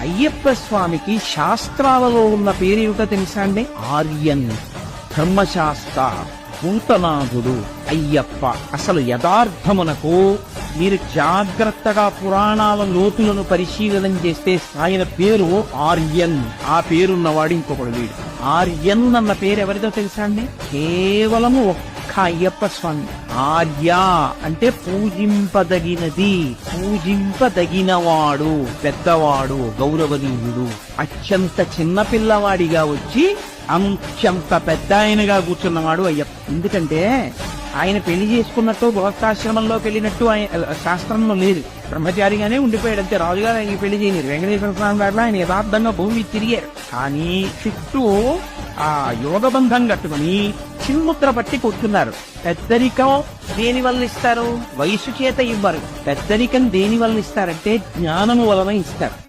అయ్యప్ప స్వామికి శాస్త్రాలలో ఉన్న పేరేమిటో తెలుసా అండి? ఆర్యన్, ధర్మశాస్త్ర, భూతనాథుడు అయ్యప్ప. అసలు యథార్థమునకు మీరు జాగ్రత్తగా పురాణాల లోతులను పరిశీలన చేస్తే ఆయన పేరు ఆర్యన్. ఆ పేరున్నవాడు ఇంకొకడు వీడు. ఆర్యన్ అన్న పేరు ఎవరిదో తెలుసా అండి? కేవలము ఒక్క అయ్యప్ప స్వామి. ఆర్య అంటే పూజింపదగినది, పూజింపదగినవాడు, పెద్దవాడు, గౌరవనీయుడు. అత్యంత చిన్న పిల్లవాడిగా వచ్చి అంత్యంత పెద్ద ఆయనగా కూర్చున్నవాడు అయ్యప్ప. ఎందుకంటే ఆయన పెళ్లి చేసుకున్నట్టు గృహస్థాశ్రమంలోకి వెళ్ళినట్టు శాస్త్రంలో లేదు. బ్రహ్మచారిగానే ఉండిపోయాడు అంతే. రాజుగారు ఆయన పెళ్లి చేయలేదు. వెంకటేశ్వర స్వామి గారు ఆయన యథార్థంగా భూమి తిరిగారు. కానీ చుట్టూ ఆ యోగబంధం కట్టుకుని చిన్ముద్ర పట్టి కూర్చున్నారు. పెద్దరికం దేని వల్ల ఇస్తారు? వయసు చేత ఇవ్వరు. పెద్దరికం దేని వల్ల ఇస్తారంటే జ్ఞానము వలన ఇస్తారు.